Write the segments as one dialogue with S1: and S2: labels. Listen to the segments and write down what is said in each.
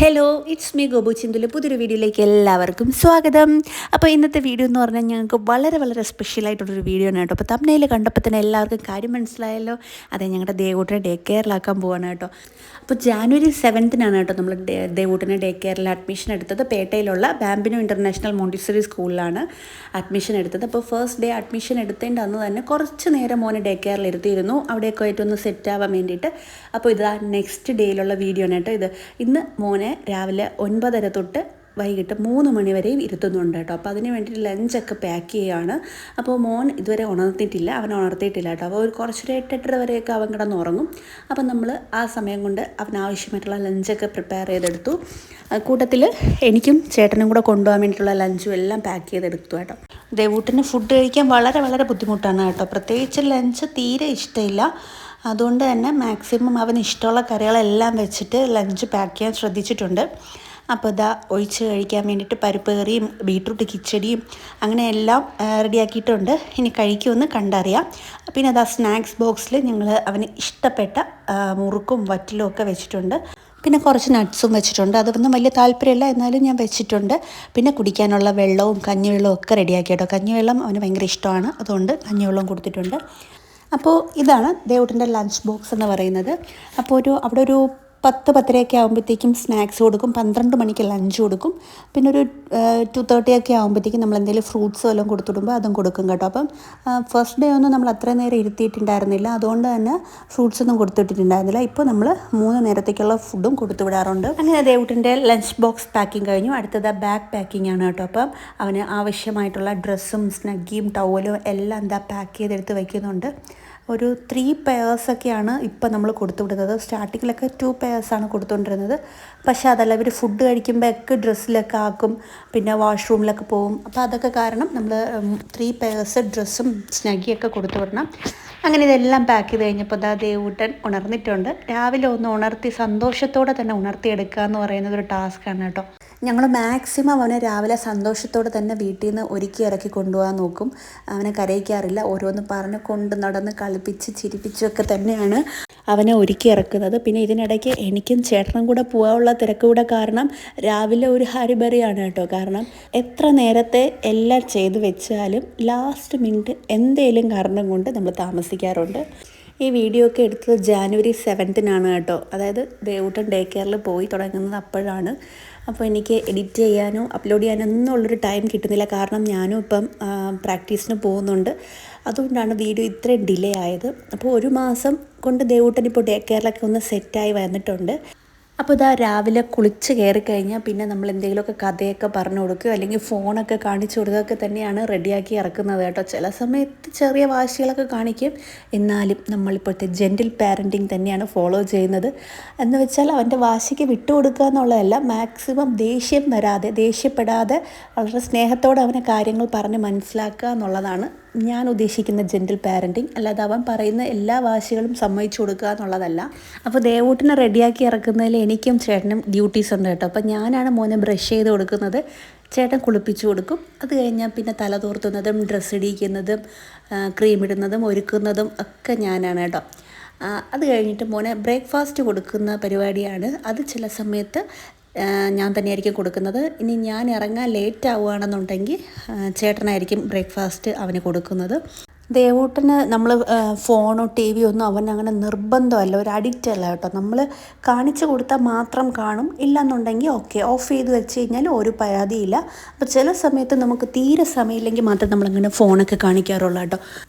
S1: Hello, it's me Gobu ചിന്തുല് പുതിയൊരു വീഡിയോയിലേക്ക് എല്ലാവർക്കും സ്വാഗതം. അപ്പോൾ ഇന്നത്തെ വീഡിയോ എന്ന് പറഞ്ഞാൽ ഞങ്ങൾക്ക് വളരെ വളരെ സ്പെഷ്യലായിട്ടുള്ളൊരു വീഡിയോ ആണ് കേട്ടോ. അപ്പോൾ തമ്മിൽ കണ്ടപ്പോൾ തന്നെ എല്ലാവർക്കും കാര്യം മനസ്സിലായല്ലോ. അതെ, ഞങ്ങളുടെ ദേവൂട്ടിനെ ഡേ കെയറിലാക്കാൻ പോവാണ് കേട്ടോ. അപ്പോൾ ജാനുവരി 7-നാണ് കേട്ടോ നമ്മൾ ദേവൂട്ടിനെ ഡേ കെയറിൽ അഡ്മിഷൻ എടുത്തത്. പേട്ടയിലുള്ള ബാംബിനോ ഇൻ്റർനാഷണൽ മോണ്ടിസറി സ്കൂളിലാണ് അഡ്മിഷൻ എടുത്തത്. അപ്പോൾ ഫസ്റ്റ് ഡേ അഡ്മിഷൻ എടുത്തതിൻ്റെ അന്ന് തന്നെ കുറച്ച് നേരം മോനെ ഡേ കെയറിൽ ഇരുത്തിയിരുന്നു, അവിടെയൊക്കെ ആയിട്ടൊന്ന് സെറ്റ് ആവാൻ വേണ്ടിയിട്ട്. അപ്പോൾ ഇതാ നെക്സ്റ്റ് ഡേയിലുള്ള വീഡിയോ ആണ് കേട്ടോ ഇത്. ഇന്ന് മോനെ രാവിലെ 9:30 തൊട്ട് വൈകിട്ട് 3 മണി വരെയും ഇരുത്തുന്നുണ്ട് കേട്ടോ. അപ്പോൾ അതിന് വേണ്ടിയിട്ട് ലഞ്ചൊക്കെ പാക്ക് ചെയ്യുകയാണ്. അപ്പോൾ മോൻ ഇതുവരെ ഉണർത്തിയിട്ടില്ല, അവൻ ഉണർത്തിയിട്ടില്ല കേട്ടോ. അപ്പോൾ ഒരു കുറച്ചൊരു 8-8:30 വരെയൊക്കെ അവൻ കിടന്നുറങ്ങും. അപ്പം നമ്മൾ ആ സമയം കൊണ്ട് അവനാവശ്യമായിട്ടുള്ള ലഞ്ചൊക്കെ പ്രിപ്പയർ ചെയ്തെടുത്തു. കൂട്ടത്തിൽ എനിക്കും ചേട്ടനും കൂടെ കൊണ്ടുപോകാൻ വേണ്ടിയിട്ടുള്ള ലഞ്ചും എല്ലാം പാക്ക് ചെയ്തെടുത്തു കേട്ടോ. ദേവൂട്ടിന് ഫുഡ് കഴിക്കാൻ വളരെ വളരെ ബുദ്ധിമുട്ടാണ് കേട്ടോ. പ്രത്യേകിച്ച് ലഞ്ച് തീരെ ഇഷ്ടമില്ല. അതുകൊണ്ട് തന്നെ മാക്സിമം അവന് ഇഷ്ടമുള്ള കറികളെല്ലാം വെച്ചിട്ട് ലഞ്ച് പാക്ക് ചെയ്യാൻ ശ്രദ്ധിച്ചിട്ടുണ്ട്. അപ്പോൾ ഇതാ ഒഴിച്ച് കഴിക്കാൻ വേണ്ടിയിട്ട് പരിപ്പ് കറിയും ബീട്രൂട്ട് കിച്ചടിയും അങ്ങനെ എല്ലാം റെഡിയാക്കിയിട്ടുണ്ട്. ഇനി കഴിക്കുമെന്ന് കണ്ടറിയാം. പിന്നെ അതാ സ്നാക്സ് ബോക്സിൽ ഞങ്ങൾ അവന് ഇഷ്ടപ്പെട്ട മുറുക്കും വറ്റിലും ഒക്കെ വെച്ചിട്ടുണ്ട്. പിന്നെ കുറച്ച് നട്ട്സും വെച്ചിട്ടുണ്ട്. അതൊന്നും വലിയ താല്പര്യമില്ല, എന്നാലും ഞാൻ വെച്ചിട്ടുണ്ട്. പിന്നെ കുടിക്കാനുള്ള വെള്ളവും കഞ്ഞിവെള്ളവും ഒക്കെ റെഡിയാക്കി കേട്ടോ. കഞ്ഞിവെള്ളം അവന് ഭയങ്കര ഇഷ്ടമാണ്, അതുകൊണ്ട് കഞ്ഞിവെള്ളം കൊടുത്തിട്ടുണ്ട്. അപ്പോൾ ഇതാണ് ദേവൂട്ടിൻ്റെ ലഞ്ച് ബോക്സ് എന്ന് പറയുന്നത്. അപ്പോൾ അവിടെ ഒരു 10-10:30 ആകുമ്പോഴത്തേക്കും സ്നാക്സ് കൊടുക്കും, 12 മണിക്ക് ലഞ്ച് കൊടുക്കും. പിന്നെ ഒരു 2:30 ആകുമ്പോഴത്തേക്കും നമ്മൾ എന്തെങ്കിലും ഫ്രൂട്ട്സ് വല്ലതും കൊടുത്തിടുമ്പോൾ അതും കൊടുക്കും കേട്ടോ. അപ്പം ഫസ്റ്റ് ഡേ ഒന്നും നമ്മൾ അത്ര നേരം ഇരുത്തിയിട്ടുണ്ടായിരുന്നില്ല, അതുകൊണ്ട് തന്നെ ഫ്രൂട്ട്സ് ഒന്നും കൊടുത്തിട്ടുണ്ടായിരുന്നില്ല. ഇപ്പോൾ നമ്മൾ 3 നേരത്തേക്കുള്ള ഫുഡും കൊടുത്തു വിടാറുണ്ട്. അങ്ങനെ ദേവൂട്ടിൻ്റെ ലഞ്ച് ബോക്സ് പാക്കിങ് കഴിഞ്ഞു. അടുത്തത് ബാഗ് പാക്കിംഗ് ആണ് കേട്ടോ. അപ്പം അവന് ആവശ്യമായിട്ടുള്ള ഡ്രസ്സും സ്നഗ്ഗിയും ടവലും എല്ലാം എന്താ പാക്ക് ചെയ്തെടുത്ത് വയ്ക്കുന്നുണ്ട്. ഒരു 3 പെയർസൊക്കെയാണ് ഇപ്പം നമ്മൾ കൊടുത്തു വിടുന്നത്. സ്റ്റാർട്ടിങ്ങിലൊക്കെ 2 പെയർസാണ് കൊടുത്തുകൊണ്ടിരുന്നത്. പക്ഷേ അതല്ല, ഇവർ ഫുഡ് കഴിക്കുമ്പോഴൊക്കെ ഡ്രസ്സിലൊക്കെ ആക്കും, പിന്നെ വാഷ്റൂമിലൊക്കെ പോകും. അപ്പോൾ അതൊക്കെ കാരണം നമ്മൾ 3 പെയർസ് ഡ്രസ്സും സ്നഗ്ഗിയൊക്കെ കൊടുത്തു വിടണം. അങ്ങനെ ഇതെല്ലാം പാക്ക് ചെയ്ത് കഴിഞ്ഞപ്പോൾ ദാ ദേവൂട്ടൻ ഉണർന്നിട്ടുണ്ട്. രാവിലെ ഒന്ന് ഉണർത്തി സന്തോഷത്തോടെ തന്നെ ഉണർത്തിയെടുക്കുക എന്ന് പറയുന്നത് ഒരു ടാസ്ക്കാണ് കേട്ടോ. ഞങ്ങൾ മാക്സിമം അവനെ രാവിലെ സന്തോഷത്തോടെ തന്നെ വീട്ടിൽ നിന്ന് ഒരുക്കി ഇറക്കി കൊണ്ടുപോകാൻ നോക്കും. അവനെ കരയിക്കാറില്ല. ഓരോന്ന് പറഞ്ഞ് കൊണ്ട് നടന്ന് കളിപ്പിച്ച് ചിരിപ്പിച്ചൊക്കെ തന്നെയാണ് അവനെ ഒരുക്കി ഇറക്കുന്നത്. പിന്നെ ഇതിനിടയ്ക്ക് എനിക്കും ചേട്ടനും കൂടെ പോകാനുള്ള തിരക്കുകൂടെ കാരണം രാവിലെ ഒരു ഹരിബറിയാണ് കേട്ടോ. കാരണം എത്ര നേരത്തെ എല്ലാം ചെയ്ത് വെച്ചാലും ലാസ്റ്റ് മിനിറ്റ് എന്തേലും കാരണം കൊണ്ട് നമ്മൾ താമസിക്കാറുണ്ട്. ഈ വീഡിയോ ഒക്കെ എടുത്തത് ജാനുവരി 7-നാണ് കേട്ടോ. അതായത് ദേവൂട്ടൻ ഡേ കെയറിൽ പോയി തുടങ്ങുന്നത് അപ്പോഴാണ്. അപ്പോൾ എനിക്ക് എഡിറ്റ് ചെയ്യാനോ അപ്ലോഡ് ചെയ്യാനോ ഒന്നും ഉള്ളൊരു ടൈം കിട്ടുന്നില്ല. കാരണം ഞാനും ഇപ്പം പ്രാക്ടീസിന് പോകുന്നുണ്ട്. അതുകൊണ്ടാണ് വീഡിയോ ഇത്രയും ഡിലേ ആയത്. അപ്പോൾ 1 മാസം കൊണ്ട് ദേവൂട്ടൻ ഇപ്പോൾ ഡേ കെയറിലൊക്കെ ഒന്ന് സെറ്റായി വന്നിട്ടുണ്ട്. അപ്പോൾ ഇതാ രാവിലെ കുളിച്ച് കയറി കഴിഞ്ഞാൽ പിന്നെ നമ്മൾ എന്തെങ്കിലുമൊക്കെ കഥയൊക്കെ പറഞ്ഞു കൊടുക്കുക, അല്ലെങ്കിൽ ഫോണൊക്കെ കാണിച്ചു കൊടുക്കുകയൊക്കെ തന്നെയാണ് റെഡിയാക്കി ഇറക്കുന്നത് കേട്ടോ. ചില സമയത്ത് ചെറിയ വാശികളൊക്കെ കാണിക്കും, എന്നാലും നമ്മളിപ്പോഴത്തെ ജെൻറ്റിൽ പാരൻറ്റിങ് തന്നെയാണ് ഫോളോ ചെയ്യുന്നത്. എന്ന് വെച്ചാൽ അവൻ്റെ വാശിക്ക് വിട്ടുകൊടുക്കുക എന്നുള്ളതല്ല, മാക്സിമം ദേഷ്യപ്പെടാതെ വളരെ സ്നേഹത്തോടെ അവനെ കാര്യങ്ങൾ പറഞ്ഞ് മനസ്സിലാക്കുക എന്നുള്ളതാണ് ഞാൻ ഉദ്ദേശിക്കുന്ന ജെൻറ്റിൽ പാരൻറ്റിങ്. അല്ലാതെ അവൻ പറയുന്ന എല്ലാ വാശികളും സമ്മതിച്ചു കൊടുക്കുക എന്നുള്ളതല്ല. അപ്പോൾ ദേവൂട്ടിനെ റെഡിയാക്കി ഇറക്കുന്നതിൽ എനിക്കും ചേട്ടനും ഡ്യൂട്ടീസ് ഉണ്ട് കേട്ടോ. അപ്പോൾ ഞാനാണ് മോനെ ബ്രഷ് ചെയ്ത് കൊടുക്കുന്നത്, ചേട്ടൻ കുളിപ്പിച്ചു കൊടുക്കും. അത് കഴിഞ്ഞാൽ പിന്നെ തല തോർത്തുന്നതും ഡ്രസ്സ് ഇടിക്കുന്നതും ക്രീം ഇടുന്നതും ഒരുക്കുന്നതും ഒക്കെ ഞാനാണ് കേട്ടോ. അത് കഴിഞ്ഞിട്ട് മോനെ ബ്രേക്ക്ഫാസ്റ്റ് കൊടുക്കുന്ന പരിപാടിയാണ്. അത് ചില സമയത്ത് ഞാൻ തന്നെയായിരിക്കും കൊടുക്കുന്നത്. ഇനി ഞാൻ ഇറങ്ങാൻ ലേറ്റ് ആവുകയാണെന്നുണ്ടെങ്കിൽ ചേട്ടനായിരിക്കും ബ്രേക്ക്ഫാസ്റ്റ് അവന് കൊടുക്കുന്നത്. ദേവൂട്ടന് നമ്മൾ ഫോണോ ടി വിയോ ഒന്നും അവൻ അങ്ങനെ നിർബന്ധമല്ല, ഒരു അഡിക്റ്റ് അല്ല കേട്ടോ. നമ്മൾ കാണിച്ചു കൊടുത്താൽ മാത്രം കാണും, ഇല്ലയെന്നുണ്ടെങ്കിൽ ഓക്കെ ഓഫ് ചെയ്ത് വെച്ച് കഴിഞ്ഞാൽ ഒരു പരാതിയില്ല. അപ്പോൾ ചില സമയത്ത് നമുക്ക് തീരെ സമയമില്ലെങ്കിൽ മാത്രം നമ്മളങ്ങനെ ഫോണൊക്കെ കാണിക്കാറുള്ളൂ കേട്ടോ.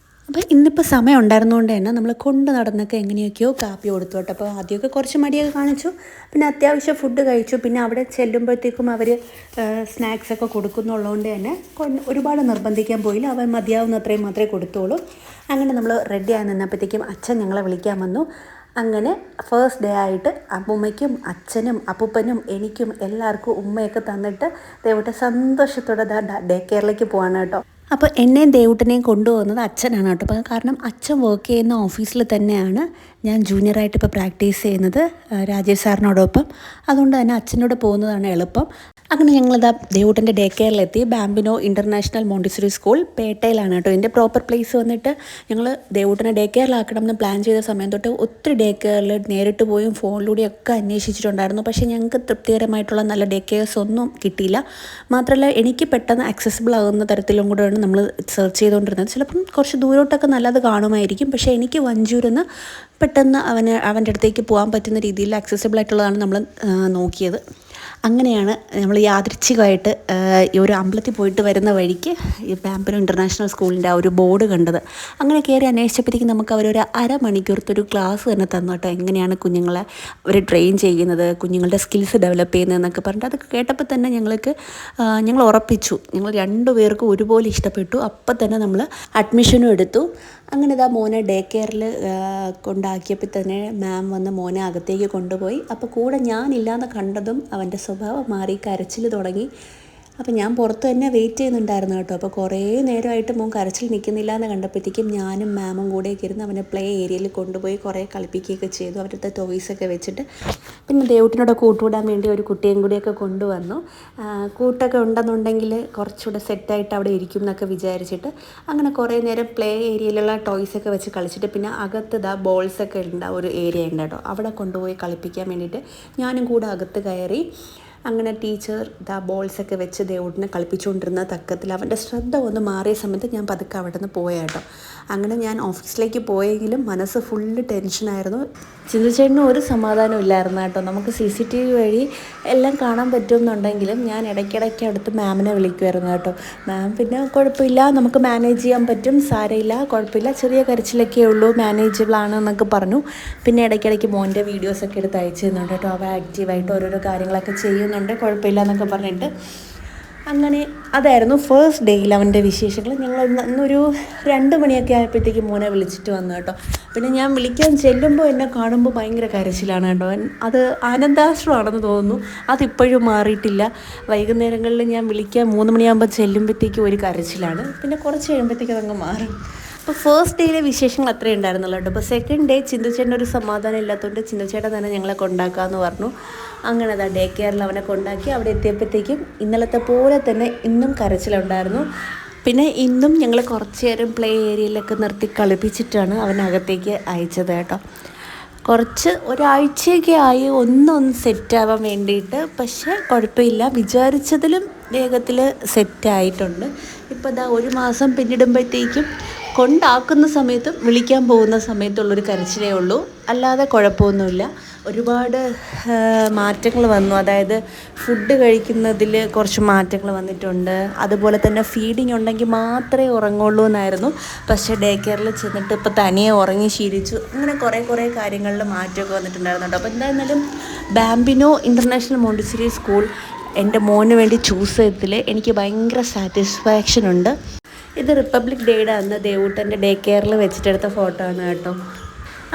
S1: അപ്പോൾ ഇന്നിപ്പോൾ സമയം ഉണ്ടായിരുന്നതുകൊണ്ട് തന്നെ നമ്മൾ കൊണ്ട് നടന്നൊക്കെ എങ്ങനെയൊക്കെയോ കാപ്പി കൊടുത്തു കേട്ടോ. അപ്പോൾ ആദ്യമൊക്കെ കുറച്ച് മടിയൊക്കെ കാണിച്ചു, പിന്നെ അത്യാവശ്യം ഫുഡ് കഴിച്ചു. പിന്നെ അവിടെ ചെല്ലുമ്പോഴത്തേക്കും അവർ സ്നാക്സൊക്കെ കൊടുക്കുന്നുള്ളതുകൊണ്ട് തന്നെ ഒരുപാട് നിർബന്ധിക്കാൻ പോയില്ല. അവൻ മതിയാവുന്നത്രയും മാത്രമേ കൊടുത്തോളൂ. അങ്ങനെ നമ്മൾ റെഡിയായി നിന്നപ്പോഴത്തേക്കും അച്ഛൻ ഞങ്ങളെ വിളിക്കാൻ വന്നു. അങ്ങനെ ഫസ്റ്റ് ഡേ ആയിട്ട് അമ്മൂമ്മയ്ക്കും അച്ഛനും അപ്പൂപ്പനും എനിക്കും എല്ലാവർക്കും ഉമ്മയൊക്കെ തന്നിട്ട് ദേവൂട്ടൻ സന്തോഷത്തോടെ ഡേ കെയറിലേക്ക് പോവാണ് കേട്ടോ. അപ്പോൾ എന്നെയും ദേവുട്ടനെയും കൊണ്ടുപോകുന്നത് അച്ഛനാണ് കേട്ടോ. അപ്പോൾ കാരണം അച്ഛൻ വർക്ക് ചെയ്യുന്ന ഓഫീസിൽ തന്നെയാണ് ഞാൻ ജൂനിയറായിട്ട് ഇപ്പോൾ പ്രാക്ടീസ് ചെയ്യുന്നത് രാജേഷ് സാറിനോടൊപ്പം. അതുകൊണ്ട് തന്നെ അച്ഛനോട് പോകുന്നതാണ് എളുപ്പം. അങ്ങനെ ഞങ്ങളിതാ ദേവുട്ടൻ്റെ ഡേ കെയറിലെത്തി. ബാംബിനോ ഇൻ്റർനാഷണൽ മോണ്ടിസറി സ്കൂൾ പേട്ടയിലാണ് കേട്ടോ. ഇതിൻ്റെ പ്രോപ്പർ പ്ലേസ് വന്നിട്ട് ഞങ്ങൾ ദേവുട്ടനെ ഡേ കെയറിലാക്കണം എന്ന് പ്ലാൻ ചെയ്ത സമയം തൊട്ട് ഒത്തിരി ഡേ കെയറിൽ നേരിട്ട് പോയും ഫോണിലൂടെയും ഒക്കെ അന്വേഷിച്ചിട്ടുണ്ടായിരുന്നു. പക്ഷേ ഞങ്ങൾക്ക് തൃപ്തികരമായിട്ടുള്ള നല്ല ഡേ കെയർസ് ഒന്നും കിട്ടിയില്ല. മാത്രമല്ല എനിക്ക് പെട്ടെന്ന് ആക്സസിബിൾ ആകുന്ന തരത്തിലും കൂടെയാണ് നമ്മൾ സെർച്ച് ചെയ്തുകൊണ്ടിരുന്നത്. ചിലപ്പം കുറച്ച് ദൂരോട്ടൊക്കെ നല്ലത് കാണുമായിരിക്കും. പക്ഷേ എനിക്ക് വഞ്ചൂരിൽ നിന്ന് പെട്ടെന്ന് അവൻ്റെ അടുത്തേക്ക് പോകാൻ പറ്റുന്ന രീതിയിൽ ആക്സസിബിൾ ആയിട്ടുള്ളതാണ് നമ്മൾ നോക്കിയത്. അങ്ങനെയാണ് നമ്മൾ യാദൃച്ഛികമായിട്ട് ഈ ഒരു അമ്പലത്തിൽ പോയിട്ട് വരുന്ന വഴിക്ക് ഈ ബാംബിനോ ഇൻ്റർനാഷണൽ സ്കൂളിൻ്റെ ആ ഒരു ബോർഡ് കണ്ടത്. അങ്ങനെ കയറി അന്വേഷിച്ചപ്പോഴത്തേക്കും നമുക്ക് അവരൊരു അരമണിക്കൂറത്തൊരു ക്ലാസ് തന്നെ തന്നു കേട്ടോ. എങ്ങനെയാണ് കുഞ്ഞുങ്ങളെ അവർ ട്രെയിൻ ചെയ്യുന്നത്, കുഞ്ഞുങ്ങളുടെ സ്കിൽസ് ഡെവലപ്പ് ചെയ്യുന്നതെന്നൊക്കെ പറഞ്ഞിട്ട് അതൊക്കെ കേട്ടപ്പോൾ തന്നെ ഞങ്ങൾ ഉറപ്പിച്ചു. ഞങ്ങൾ രണ്ടുപേർക്കും ഒരുപോലെ ഇഷ്ടപ്പെട്ടു. അപ്പം തന്നെ നമ്മൾ അഡ്മിഷനും എടുത്തു. അങ്ങനെ ഇതാ മോനെ ഡേ കെയറിൽ കൊണ്ടാക്കിയപ്പോൾ തന്നെ മാം വന്ന് മോനെ അകത്തേക്ക് കൊണ്ടുപോയി. അപ്പോൾ കൂടെ ഞാനില്ലാന്ന് കണ്ടതും അവൻ്റെ സ്വഭാവം മാറി, കരച്ചിൽ തുടങ്ങി. അപ്പോൾ ഞാൻ പുറത്ത് തന്നെ വെയിറ്റ് ചെയ്യുന്നുണ്ടായിരുന്നു കേട്ടോ. അപ്പോൾ കുറേ നേരമായിട്ട് മോൻ കരച്ചിൽ നിൽക്കുന്നില്ല എന്ന് കണ്ടപ്പോഴത്തേക്കും ഞാനും മാമും കൂടെയൊക്കെ ഇരുന്ന് അവനെ പ്ലേ ഏരിയയിൽ കൊണ്ടുപോയി കുറേ കളിപ്പിക്കുകയൊക്കെ ചെയ്തു. അവരുടെ ടോയ്സൊക്കെ വെച്ചിട്ട്. പിന്നെ ദേവുട്ടിനോട് കൂട്ടുകൂടാൻ വേണ്ടി ഒരു കുട്ടിയും കൂടിയൊക്കെ കൊണ്ടുവന്നു. കൂട്ടൊക്കെ ഉണ്ടെന്നുണ്ടെങ്കിൽ കുറച്ചുകൂടെ സെറ്റായിട്ട് അവിടെ ഇരിക്കും എന്നൊക്കെ വിചാരിച്ചിട്ട് അങ്ങനെ കുറേ നേരം പ്ലേ ഏരിയയിലുള്ള ടോയ്സൊക്കെ വെച്ച് കളിച്ചിട്ട് പിന്നെ അകത്ത് ബോൾസൊക്കെ ഉണ്ടാവും ഒരു ഏരിയ ഉണ്ട് കേട്ടോ. അവിടെ കൊണ്ടുപോയി കളിപ്പിക്കാൻ വേണ്ടിയിട്ട് ഞാനും കൂടെ അകത്ത് കയറി. അങ്ങനെ ടീച്ചർ ബോൾസൊക്കെ വെച്ച് ദേവുട്ടിനെ കളിപ്പിച്ചുകൊണ്ടിരുന്ന തക്കത്തിൽ അവൻ്റെ ശ്രദ്ധ ഒന്ന് മാറിയ സമയത്ത് ഞാൻ പതുക്കെ അവിടെ നിന്ന് പോയാട്ടോ. അങ്ങനെ ഞാൻ ഓഫീസിലേക്ക് പോയെങ്കിലും മനസ്സ് ഫുള്ള് ടെൻഷനായിരുന്നു. ചിന്തിച്ചേട്ടനും ഒരു സമാധാനം ഇല്ലായിരുന്നു കേട്ടോ. നമുക്ക് CCTV വഴി എല്ലാം കാണാൻ പറ്റുമെന്നുണ്ടെങ്കിലും ഞാൻ ഇടയ്ക്കിടയ്ക്ക് അടുത്ത് മാമിനെ വിളിക്കുമായിരുന്നു കേട്ടോ. മാം പിന്നെ കുഴപ്പമില്ല, നമുക്ക് മാനേജ് ചെയ്യാൻ പറ്റും, സാരമില്ല, കുഴപ്പമില്ല, ചെറിയ കരച്ചിലൊക്കെ ഉള്ളൂ, മാനേജബിളാണ് എന്നൊക്കെ പറഞ്ഞു. പിന്നെ ഇടയ്ക്കിടയ്ക്ക് മോൻ്റെ വീഡിയോസൊക്കെ എടുത്ത് അയച്ചു തരുന്നുണ്ട് കേട്ടോ. അവ ആക്റ്റീവായിട്ട് ഓരോരോ കാര്യങ്ങളൊക്കെ ചെയ്യുന്നുണ്ട്, കുഴപ്പമില്ല എന്നൊക്കെ പറഞ്ഞിട്ട്. അങ്ങനെ അതായിരുന്നു ഫസ്റ്റ് ഡേയിൽ അവൻ്റെ വിശേഷങ്ങൾ. ഞങ്ങൾ അന്നൊരു 2 മണിയൊക്കെ ആയപ്പോഴത്തേക്ക് മോനെ വിളിച്ചിട്ട് വന്നു കേട്ടോ. പിന്നെ ഞാൻ വിളിക്കാൻ ചെല്ലുമ്പോൾ എന്നെ കാണുമ്പോൾ ഭയങ്കര കരച്ചിലാണ് കേട്ടോ. അത് ആനന്ദാശ്രമാണെന്ന് തോന്നുന്നു. അതിപ്പോഴും മാറിയിട്ടില്ല. വൈകുന്നേരങ്ങളിൽ ഞാൻ വിളിക്കാൻ 3 മണിയാകുമ്പോൾ ചെല്ലുമ്പോഴത്തേക്കും ഒരു കരച്ചിലാണ്. പിന്നെ കുറച്ച് കഴിയുമ്പോഴത്തേക്കും അതങ്ങ് മാറും. അപ്പോൾ ഫസ്റ്റ് ഡേയിലെ വിശേഷങ്ങൾ അത്രേ ഉണ്ടായിരുന്നുള്ളൂ കേട്ടോ. അപ്പോൾ സെക്കൻഡ് ഡേ ചിന്തുചേട്ടൻ ഒരു സമാധാനം ഇല്ലാത്തതുകൊണ്ട് ചിന്തുചേട്ടൻ തന്നെ ഞങ്ങളെ കൊണ്ടാക്കാമെന്ന് പറഞ്ഞു. അങ്ങനെ ഡേ കെയറിൽ അവനെ കൊണ്ടാക്കി. അവിടെ എത്തിയപ്പോഴത്തേക്കും ഇന്നലത്തെ പോലെ തന്നെ ഇന്നും കരച്ചിലുണ്ടായിരുന്നു. പിന്നെ ഇന്നും ഞങ്ങൾ കുറച്ച് നേരം പ്ലേ ഏരിയയിലൊക്കെ നിർത്തി കളിപ്പിച്ചിട്ടാണ് അവനകത്തേക്ക് അയച്ചത് കേട്ടോ. ഒരാഴ്ചയൊക്കെ ആയി ഒന്നൊന്ന് സെറ്റാവാൻ വേണ്ടിയിട്ട്. പക്ഷേ കുഴപ്പമില്ല, വിചാരിച്ചതിലും വേഗത്തിൽ സെറ്റായിട്ടുണ്ട്. ഇപ്പോൾ 1 മാസം പിന്നിടുമ്പോഴത്തേക്കും കൊണ്ടാക്കുന്ന സമയത്തും വിളിക്കാൻ പോകുന്ന സമയത്തുള്ളൊരു കരച്ചിലേ ഉള്ളൂ, അല്ലാതെ കുഴപ്പമൊന്നുമില്ല. ഒരുപാട് മാറ്റങ്ങൾ വന്നു. അതായത് ഫുഡ് കഴിക്കുന്നതിൽ കുറച്ച് മാറ്റങ്ങൾ വന്നിട്ടുണ്ട്. അതുപോലെ തന്നെ ഫീഡിങ് ഉണ്ടെങ്കിൽ മാത്രമേ ഉറങ്ങുള്ളൂ എന്നായിരുന്നു. പക്ഷേ ഡേ കെയറിൽ ചെന്നിട്ട് ഇപ്പോൾ തനിയെ ഉറങ്ങി ശീലിച്ചു. അങ്ങനെ കുറേ കാര്യങ്ങളിൽ മാറ്റമൊക്കെ വന്നിട്ടുണ്ടായിരുന്നു കേട്ടോ. അപ്പോൾ എന്തായിരുന്നാലും ബാംബിനോ ഇൻ്റർനാഷണൽ മോണ്ടിസറി സ്കൂൾ എൻ്റെ മോന് വേണ്ടി ചൂസ് ചെയ്തതിൽ എനിക്ക് ഭയങ്കര സാറ്റിസ്ഫാക്ഷൻ ഉണ്ട്. ഇത് റിപ്പബ്ലിക് ഡേയുടെ അന്ന് ദേവുട്ടൻ്റെ ഡേ കെയറിൽ വെച്ചിട്ടെടുത്ത ഫോട്ടോ ആണ് കേട്ടോ.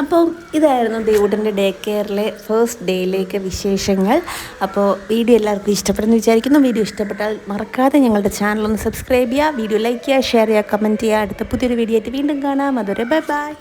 S1: അപ്പോൾ ഇതായിരുന്നു ദേവുട്ടൻ്റെ ഡേ കെയറിലെ ഫസ്റ്റ് ഡേയിലേക്ക് വിശേഷങ്ങൾ. അപ്പോൾ വീഡിയോ എല്ലാവർക്കും ഇഷ്ടപ്പെടുന്നു വിചാരിക്കുന്നു. വീഡിയോ ഇഷ്ടപ്പെട്ടാൽ മറക്കാതെ ഞങ്ങളുടെ ചാനൽ ഒന്ന് സബ്സ്ക്രൈബ് ചെയ്യുക, വീഡിയോ ലൈക്ക് ചെയ്യുക, ഷെയർ ചെയ്യുക, കമൻറ്റ് ചെയ്യുക. അടുത്ത പുതിയൊരു വീഡിയോ ആയിട്ട് വീണ്ടും കാണാം. അതുവരെ ബൈ ബൈ.